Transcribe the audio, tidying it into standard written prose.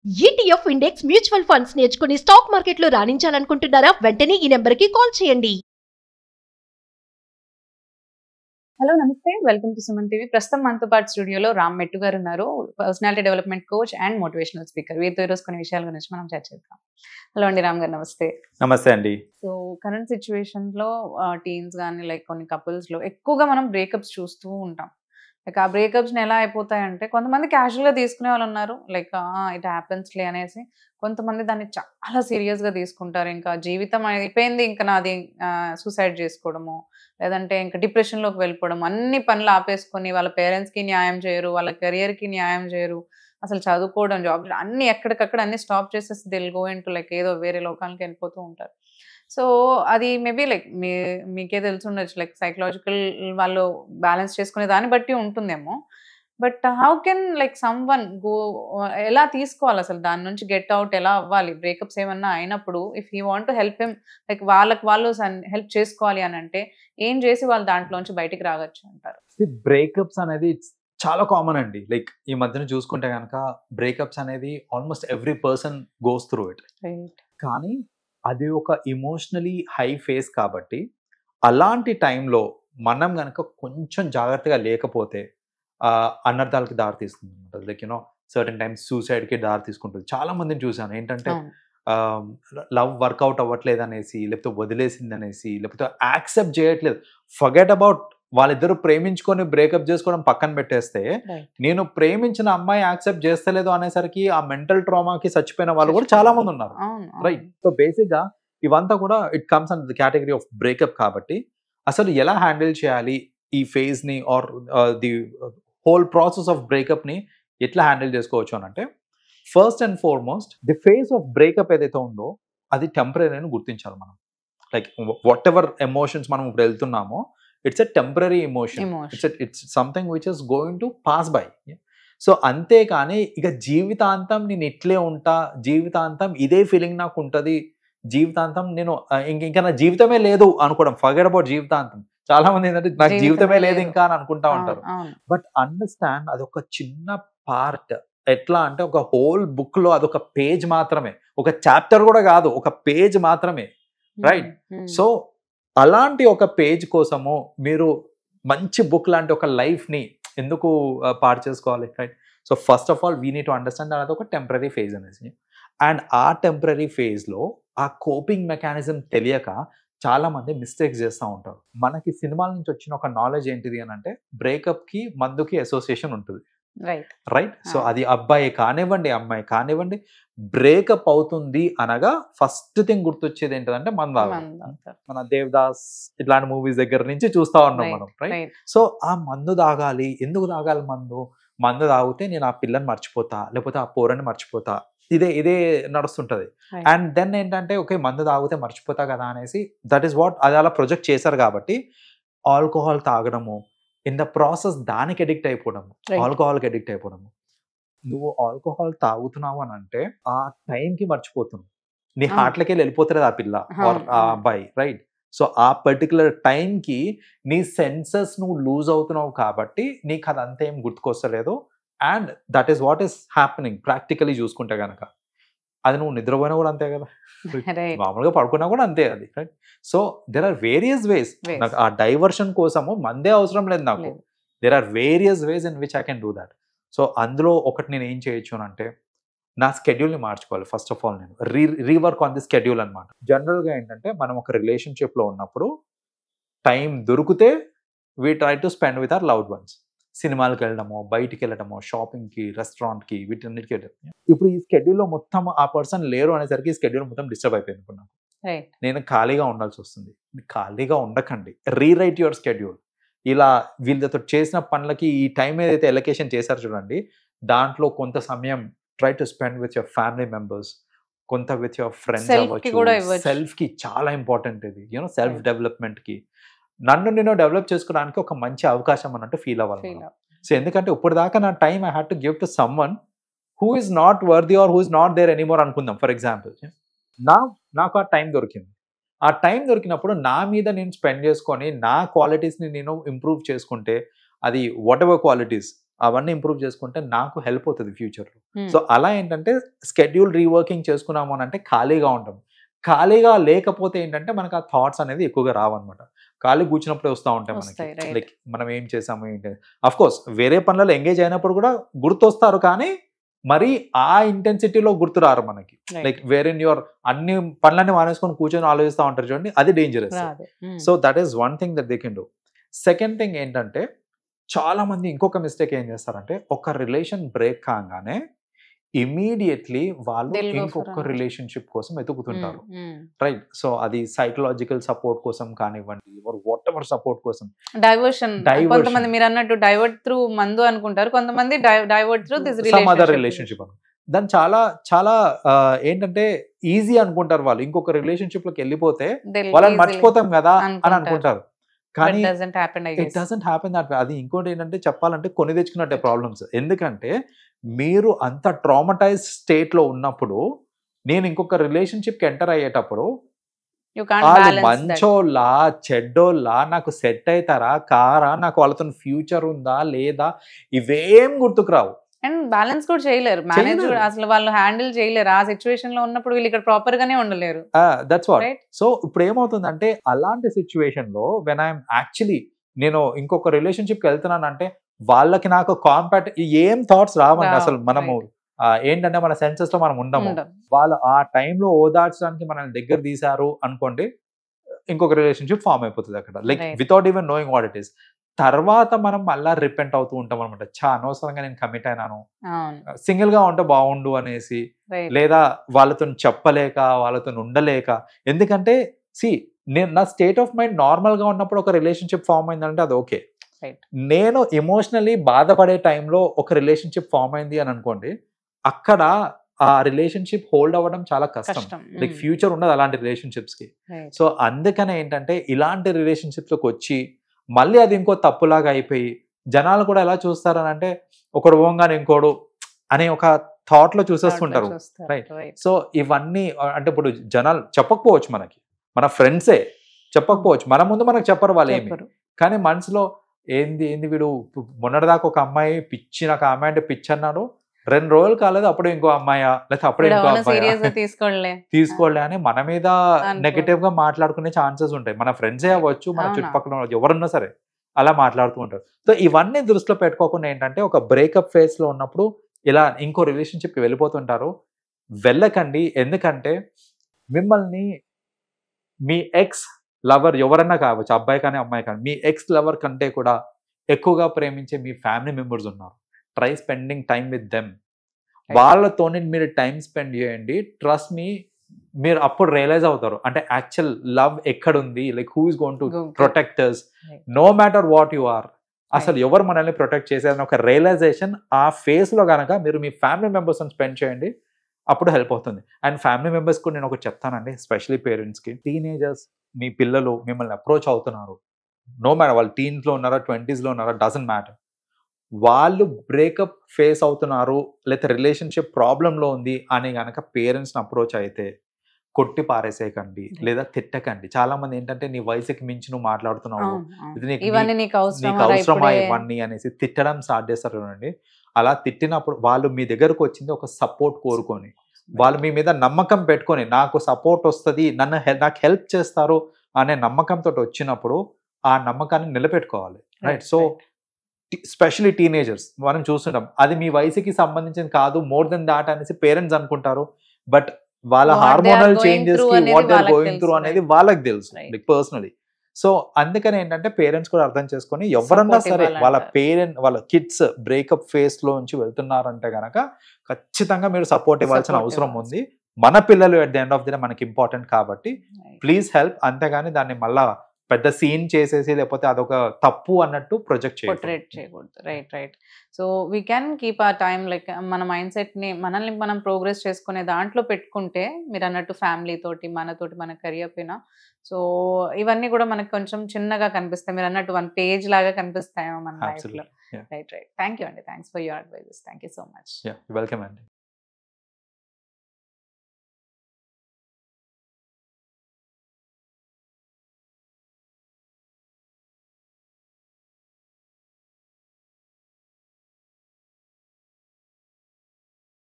ETF index mutual funds నేర్చుకుని stock మార్కెట్లో రాణించాలనుకుంటున్నారా? వెంటనే ఈ నెంబర్కి కాల్ చేయండి. హలో నమస్తే, వెల్కమ్ టు సుమన్ టీవీ. ప్రస్తుతం మనతో పాటు స్టూడియోలో రామ్ మెట్టు గారు ఉన్నారు. Personality development coach and motivational speaker. వీరితో ఈరోజు కొన్ని విషయాల గురించి మనం చర్చిద్దాం. హలో అండి రామ్ గారు, నమస్తే. నమస్తే అండి. సో కరెంట్ సిచ్యువేషన్ లో టీన్స్ కానీ లైక్ కొన్ని కపుల్స్ లో ఎక్కువగా మనం బ్రేకప్స్ చూస్తూ ఉంటాం. లైక్ ఆ బ్రేకప్స్ ఎలా అయిపోతాయంటే, కొంతమంది క్యాజువల్ గా తీసుకునే వాళ్ళు ఉన్నారు, లైక్ ఇట్ హ్యాపెన్స్లే అనేసి. కొంతమంది దాన్ని చాలా సీరియస్ గా తీసుకుంటారు. ఇంకా జీవితం అయిపోయింది, ఇంకా నాది సూసైడ్ చేసుకోవడము, లేదంటే ఇంకా డిప్రెషన్ లోకి వెళ్ళిపోవడం, అన్ని పనులు ఆపేసుకొని వాళ్ళ పేరెంట్స్ కి న్యాయం చేయరు, వాళ్ళ కెరియర్ కి న్యాయం చేయరు, అసలు చదువుకోవడం, జాబ్ అన్ని ఎక్కడికక్కడ అన్ని స్టాప్ చేసేసి దిల్ గో ఇంటూ లైక్ ఏదో వేరే లోకానికి వెళ్ళిపోతూ ఉంటారు. సో అది మేబీ లైక్ మీకే తెలిసి ఉండొచ్చు, లైక్ సైకలాజికల్ వాళ్ళు బ్యాలెన్స్ చేసుకునే దాన్ని బట్టి ఉంటుందేమో. But how can like some one go, ఎలా తీసుకోవాలి అసలు దాని నుంచి గెట్ అవుట్ ఎలా అవ్వాలి? బ్రేకప్స్ ఏమన్నా అయినప్పుడు if you want to help him, like వాళ్ళకి వాళ్ళు హెల్ప్ చేసుకోవాలి అని అంటే ఏం చేసి వాళ్ళు దాంట్లోంచి బయటికి రాగచ్చు అంటారు? బ్రేకప్స్ అనేది చాలా కామన్ అండి. లైక్ ఈ మధ్యన చూసుకుంటే కనుక బ్రేకప్స్ అనేది almost every person goes through it. కానీ అది ఒక ఎమోషనలీ హై ఫేస్ కాబట్టి అలాంటి టైంలో మనం కనుక కొంచెం జాగ్రత్తగా లేకపోతే అనర్థాలకి దారి తీస్తుంది అనమాట. లైక్ యూనో సర్టన్ టైమ్స్ సూసైడ్కి దారి తీసుకుంటుంది. చాలా మందిని చూసాను ఏంటంటే లవ్ వర్కౌట్ అవ్వట్లేదు అనేసి, లేకపోతే వదిలేసింది అనేసి, లేకపోతే యాక్సెప్ట్ చేయట్లేదు. ఫర్గెట్ అబౌట్ వాళ్ళిద్దరు ప్రేమించుకొని బ్రేకప్ చేసుకోవడం పక్కన పెట్టేస్తే, నేను ప్రేమించిన అమ్మాయి యాక్సెప్ట్ చేస్తలేదు అనేసరికి ఆ మెంటల్ ట్రామాకి చచ్చిపోయిన వాళ్ళు కూడా చాలా మంది ఉన్నారు. రైట్. సో బేసిక్ గా ఇవంతా కూడా it comes under the category of breakup. కాబట్టి అసలు ఎలా హ్యాండిల్ చేయాలి ఈ ఫేజ్ ని, or the whole process of breakup ని ఎట్లా హ్యాండిల్ చేసుకోవచ్చు అని అంటే, first and foremost the phase of breakup ఏదైతే ఉందో అది టెంపరీ అని గుర్తించాలి మనం. లైక్ వాట్ ఎవర్ ఎమోషన్స్ మనం ఇప్పుడు వెళ్తున్నామో, it's a temporary emotion. It's something which is going to pass by. So అంతేకాని ఇక జీవితాంతం నేను ఇట్లే ఉంటా, జీవితాంతం ఇదే ఫీలింగ్ నాకు ఉంటుంది, జీవితాంతం నేను ఇంకా నా జీవితమే లేదు అనుకోవడం, ఫర్గెట్ అబౌట్ జీవితాంతం. చాలా మంది ఏంటంటే నాకు జీవితమే లేదు ఇంకా అని అనుకుంటా ఉంటారు. బట్ అండర్స్టాండ్, అది ఒక చిన్న పార్ట్. ఎట్లా అంటే ఒక హోల్ బుక్ లో అదొక పేజ్ మాత్రమే, ఒక చాప్టర్ కూడా కాదు, ఒక పేజ్ మాత్రమే. రైట్. సో అలాంటి ఒక పేజ్ కోసము మీరు మంచి బుక్ లాంటి ఒక లైఫ్ ని ఎందుకు పాడు చేసుకోవాలి? Right. So first of all we need to understand అది ఒక టెంపరీ ఫేజ్ అనేసి. అండ్ ఆ టెంపరీ ఫేజ్ లో ఆ కోపింగ్ మెకానిజం తెలియక చాలా మంది మిస్టేక్స్ చేస్తూ ఉంటారు. మనకి సినిమాల నుంచి వచ్చిన ఒక నాలెడ్జ్ ఏంటిది అని అంటే, బ్రేకప్ కి మందుకి అసోసియేషన్ ఉంటుంది. రైట్. సో అది అబ్బాయి కానివ్వండి, అమ్మాయి కానివ్వండి, బ్రేకప్ అవుతుంది అనగా ఫస్ట్ థింగ్ గుర్తొచ్చేది ఏంటంటే మందు తాగడం. మన దేవదాస్ ఇట్లాంటి మూవీస్ దగ్గర నుంచి చూస్తా ఉన్నాం మనం. రైట్. సో ఆ మందు తాగాలి. ఎందుకు తాగాలి మందు? మందు తాగితే నేను ఆ పిల్లని మర్చిపోతా, లేకపోతే ఆ పోరని మర్చిపోతా, ఇదే నడుస్తుంటది. అండ్ దెన్ ఏంటంటే, ఓకే మందు తాగితే మర్చిపోతా కదా అనేసి, దట్ ఈస్ వాట్ అది అలా ప్రొజెక్ట్ చేశారు. కాబట్టి ఆల్కహాల్ తాగడము, ఇన్ ద ప్రాసెస్ దానికి అడిక్ట్ అయిపోవడము, ఆల్కహాల్కి అడిక్ట్ అయిపోవడము. నువ్వు ఆల్కహాల్ తాగుతున్నావు అని అంటే ఆ టైంకి మర్చిపోతున్నావు, నీ హార్ట్లకి వెళ్ళిపోతుంది ఆ పిల్ల ఆర్ ఆ అబ్బాయి. రైట్. సో ఆ పర్టికులర్ టైంకి నీ సెన్సెస్ నువ్వు లూజ్ అవుతున్నావు కాబట్టి నీకు అదంతా ఏం గుర్తుకొస్తలేదు. And that is what is happening practically చూసుకుంటే కనుక. అది నువ్వు నిద్రపోయినా కూడా అంతే కదా, మామూలుగా పడుకున్నా కూడా అంతే అది. Right. So there are various ways. నాకు ఆ డైవర్షన్ కోసము మందే అవసరం లేదు నాకు. There are various ways in which I can do that. So అందులో ఒకటి నేను ఏం చేయొచ్చు అని అంటే, నా స్కెడ్యూల్ని మార్చుకోవాలి. ఫస్ట్ ఆఫ్ ఆల్ నేను రీవర్క్ ఆన్ ది స్కెడ్యూల్ అనమాట. జనరల్గా ఏంటంటే, మనం ఒక రిలేషన్షిప్లో ఉన్నప్పుడు టైం దొరికితే we try to spend with our loved ones. సినిమాలకు వెళ్ళడమో, బయటికి వెళ్ళడమో, షాపింగ్కి, రెస్టారెంట్కి, వీటన్నిటికి వెళ్ళడం. ఇప్పుడు ఈ స్కెడ్యూల్లో మొత్తం ఆ పర్సన్ లేరు అనేసరికి ఈ స్కెడ్యూల్ మొత్తం డిస్టర్బ్ అయిపోయింది అనుకున్నాను. నేను ఖాళీగా ఉండాల్సి వస్తుంది. ఖాళీగా ఉండకండి, రీరైట్ యువర్ స్కెడ్యూల్. ఇలా వీళ్ళతో చేసిన పనులకి ఈ టైం ఏదైతే ఎలకేషన్ చేశారు చూడండి, దాంట్లో కొంత సమయం try to spend with your family members, కొంత విత్ యువర్ ఫ్రెండ్స్ అవ్వచ్చు. సెల్ఫ్కి చాలా ఇంపార్టెంట్ ఇది, యూనో సెల్ఫ్ డెవలప్మెంట్కి. నన్ను నేను డెవలప్ చేసుకోవడానికి ఒక మంచి అవకాశం అన్నట్టు ఫీల్ అవ్వాలి. సో ఎందుకంటే ఇప్పుడు దాకా నా time I had to give to someone who is not worthy or who is not there anymore అనుకుందాం. ఫర్ ఎగ్జాంపుల్, నాకు ఆ టైం దొరికింది. ఆ టైం దొరికినప్పుడు నా మీద నేను స్పెండ్ చేసుకొని నా క్వాలిటీస్ని నేను ఇంప్రూవ్ చేసుకుంటే, అది వాట్ ఎవర్ క్వాలిటీస్, అవన్నీ ఇంప్రూవ్ చేసుకుంటే నాకు హెల్ప్ అవుతుంది ఫ్యూచర్లో. సో అలా ఏంటంటే స్కెడ్యూల్ రీవర్కింగ్ చేసుకున్నాము అని అంటే ఖాళీగా ఉంటాం. ఖాళీగా లేకపోతే ఏంటంటే మనకు ఆ థాట్స్ అనేది ఎక్కువగా రావన్నమాట. ఖాళీ కూర్చున్నప్పుడే వస్తూ ఉంటాయి మనకి, లైక్ మనం ఏం చేసాము ఏంటి. అఫ్ కోర్స్ వేరే పనులలో ఎంగేజ్ అయినప్పుడు కూడా గుర్తొస్తారు, కానీ మరి ఆ ఇంటెన్సిటీలో గుర్తు రారు మనకి. లైక్ వేరే యువర్ అన్ని పనులన్నీ మానేసుకొని కూర్చొని ఆలోచిస్తూ ఉంటారు చూడండి, అది dangerous. So that is one thing that they can do. Second thing ఏంటంటే చాలా మంది ఇంకొక మిస్టేక్ ఏం చేస్తారంటే ఒక రిలేషన్ బ్రేక్ కాగానే ఇమీడియట్లీ వాళ్ళు ఇంకొక రిలేషన్షిప్ కోసం వెతుకుతుంటారు, రైట్? సో అది సైకలాజికల్ సపోర్ట్ కోసం కానివ్వండి, వాట్ ఎవర్ సపోర్ట్ కోసం. డైవర్షన్, కొంతమంది మీరు అన్నట్టు డైవర్ట్ త్రూ మందు అనుకుంటారు, కొంతమంది డైవర్ట్ త్రూ దిస్ రిలేషన్షిప్. దాన్ని చాలా చాలా ఏంటంటే ఈజీ అనుకుంటారు వాళ్ళు. ఇంకొక రిలేషన్షిప్ లోకి వెళ్ళిపోతే వాళ్ళని మర్చిపోతాం కదా అని అనుకుంటారు, కానీ it doesn't happen that way. అది ఇంకోటి ఏంటంటే చెప్పాలంటే కొని తెచ్చుకున్నట్టే ప్రాబ్లమ్స్. ఎందుకంటే మీరు అంత ట్రామటైజ్ స్టేట్ లో ఉన్నప్పుడు నేను ఇంకొక రిలేషన్షిప్ కి ఎంటర్ అయ్యేటప్పుడు మంచోళ్ళా చెడ్డోళ్ళా, నాకు సెట్ అవుతారా కారా, నాకు వాళ్ళతో ఫ్యూచర్ ఉందా లేదా, ఇవేం గుర్తుకు రావు. అండ్ బ్యాలెన్స్ కూడా చేయలేరు, మేనేజ్ అసలు వాళ్ళు హ్యాండిల్ చేయలేరు. ఆ సిచ్యువేషన్ లో ఉన్నప్పుడు వీళ్ళు ఇక్కడ ప్రాపర్ గానే ఉండలేరు. That's what. సో ఇప్పుడు ఏమవుతుందంటే అలాంటి సిచ్యువేషన్ లో వెన్ ఐఎమ్ యాక్చువల్లీ నేను ఇంకొక రిలేషన్షిప్ కి వెళ్తున్నానంటే వాళ్ళకి నాకు కాంపాక్ట్ ఏం థాట్స్ రావండి అసలు. మనము ఏంటంటే మన సెన్సెస్ లో మనం ఉండము. వాళ్ళు ఆ టైంలో ఓదార్చడానికి మనల్ని దగ్గర తీశారు అనుకోండి, ఇంకొక రిలేషన్షిప్ ఫామ్ అయిపోతుంది అక్కడ, like without even knowing what it is. తర్వాత మనం మళ్ళా రిపెంట్ అవుతూ ఉంటాం అనమాట. అనవసరంగా నేను కమిట్ అయినాను, సింగిల్ గా ఉంటే బాగుండు అనేసి, లేదా వాళ్ళతో చెప్పలేక వాళ్ళతో ఉండలేక. ఎందుకంటే నేను నా స్టేట్ ఆఫ్ మైండ్ నార్మల్ గా ఉన్నప్పుడు ఒక రిలేషన్షిప్ ఫామ్ అయిందంటే అది ఓకే. నేను ఎమోషనలీ బాధపడే టైంలో ఒక రిలేషన్షిప్ ఫామ్ అయింది అని అనుకోండి, అక్కడ ఆ రిలేషన్షిప్ హోల్డ్ అవ్వడం చాలా కష్టం. లైక్ ఫ్యూచర్ ఉండదు అలాంటి రిలేషన్షిప్స్ కి. సో అందుకనే ఏంటంటే ఇలాంటి రిలేషన్షిప్స్ లోకి వచ్చి మళ్ళీ అది ఇంకో తప్పులాగా అయిపోయి జనాలు కూడా ఎలా చూస్తారని అంటే ఒకడు పోగానే ఇంకోడు అనే ఒక థాట్ లో చూసేస్తుంటారు, రైట్? సో ఇవన్నీ అంటే ఇప్పుడు జనాలు చెప్పకపోవచ్చు, మనకి మన ఫ్రెండ్సే చెప్పకపోవచ్చు, మన ముందు మనకు చెప్పరు వాళ్ళు ఏమి, కానీ మనసులో ఏంది వీడు మొన్నటిదాకా ఒక అమ్మాయి పిచ్చి, నాకు అమ్మాయి అంటే పిచ్చి అన్నాడు, 2 రోజులు కాలేదు అప్పుడే ఇంకో అమ్మాయా, లేకపోతే అప్పుడే ఇంకో అమ్మాయి తీసుకోలే అని మన మీద నెగటివ్ గా మాట్లాడుకునే ఛాన్సెస్ ఉంటాయి. మన ఫ్రెండ్సే అవ్వచ్చు, మన చుట్టుపక్కల ఎవరున్నా సరే అలా మాట్లాడుతూ ఉంటారు. సో ఇవన్నీ దృష్టిలో పెట్టుకోకుండా ఏంటంటే ఒక బ్రేకప్ ఫేజ్ లో ఉన్నప్పుడు ఇలా ఇంకో రిలేషన్షిప్ కి వెళ్ళిపోతుంటారు, వెళ్ళకండి. ఎందుకంటే మిమ్మల్ని మీ ఎక్స్ లవర్ ఎవరన్నా కావచ్చు, అబ్బాయి కానీ అమ్మాయి కానీ, మీ ఎక్స్ లవర్ కంటే కూడా ఎక్కువగా ప్రేమించే మీ ఫ్యామిలీ మెంబర్స్ ఉన్నారు. Try spending time with them. వాళ్ళతోనే మీరు టైం స్పెండ్ చేయండి. ట్రస్ట్ మీ, మీరు అప్పుడు రియలైజ్ అవుతారు అంటే యాక్చువల్ లవ్ ఎక్కడుంది, like who is going to protect us no matter what you are. అసలు ఎవరు మనల్ని ప్రొటెక్ట్ చేసేదని ఒక రియలైజేషన్ ఆ ఫేస్ లో కనుక మీరు మీ ఫ్యామిలీ మెంబర్స్ స్పెండ్ చేయండి, అప్పుడు హెల్ప్ అవుతుంది. అండ్ ఫ్యామిలీ మెంబర్స్ కూడా నేను ఒకటి చెప్తానండి, ఎస్పెషలీ పేరెంట్స్కి. టీనేజర్స్ మీ పిల్లలు మిమ్మల్ని అప్రోచ్ అవుతున్నారు, నో మ్యాటర్ వాళ్ళు టీన్స్లో ఉన్నారా 20s లో ఉన్నారా, డజంట్ మ్యాటర్. వాళ్ళు బ్రేకప్ ఫేస్ అవుతున్నారు లేకపోతే రిలేషన్షిప్ ప్రాబ్లంలో ఉంది అని కనుక పేరెంట్స్ని అప్రోచ్ అయితే కొట్టి పారేసేయకండి లేదా తిట్టకండి. చాలా మంది ఏంటంటే నీ వయసుకి మించి నువ్వు మాట్లాడుతున్నావు, నీకు అవసరమా ఇవన్నీ అనేసి తిట్టడం స్టార్ట్ చేస్తారు చూడండి. అలా తిట్టినప్పుడు వాళ్ళు మీ దగ్గరకు వచ్చింది ఒక సపోర్ట్ కోరుకొని, వాళ్ళు మీ మీద నమ్మకం పెట్టుకొని నాకు సపోర్ట్ వస్తుంది, నాకు హెల్ప్ చేస్తారు అనే నమ్మకంతో వచ్చినప్పుడు ఆ నమ్మకాన్ని నిలబెట్టుకోవాలి, రైట్? సో స్పెషలీ టీనేజర్స్ మనం చూస్తుంటాం, అది మీ వయసుకి సంబంధించింది కాదు, మోర్ దెన్ దాట్ అనేసి పేరెంట్స్ అనుకుంటారు. బట్ వాళ్ళ హార్మోనల్ చేంజెస్ కి what they are going through అనేది వాళ్ళకి తెలుసు, లైక్ పర్సనలీ. సో అందుకని ఏంటంటే పేరెంట్స్ కూడా అర్థం చేసుకొని ఎవరన్నా సరే వాళ్ళ కిడ్స్ బ్రేకప్ ఫేస్ లో నుంచి వెళ్తున్నారంటే గనక ఖచ్చితంగా మీరు సపోర్ట్ ఇవ్వాల్సిన అవసరం ఉంది. మన పిల్లలు at the end of the day మనకి ఇంపార్టెంట్ కాబట్టి ప్లీజ్ హెల్ప్. అంతేగాని దాన్ని మళ్ళా పెద్ద సీన్ చేసేసి లేకపోతే అదొక తప్పు అన్నట్టు ప్రొజెక్ట్ చేయకూడదు. Right. So we can keep ఆ టైమ్ లైక్ మన మైండ్ సెట్ ని మనల్ని మనం ప్రోగ్రెస్ చేసుకునే దాంట్లో పెట్టుకుంటే మీరు అన్నట్టు ఫ్యామిలీ తోటి మనతోటి మన కెరియర్ పైన. సో ఇవన్నీ కూడా మనకు కొంచెం చిన్నగా కనిపిస్తాయి, మీరు అన్నట్టు 1 పేజ్ లాగా కనిపిస్తాయేమో మన లైఫ్ లో. రైట్. థ్యాంక్ యూ అండి, thanks for your advices. Thank you so much. Welcome అండి.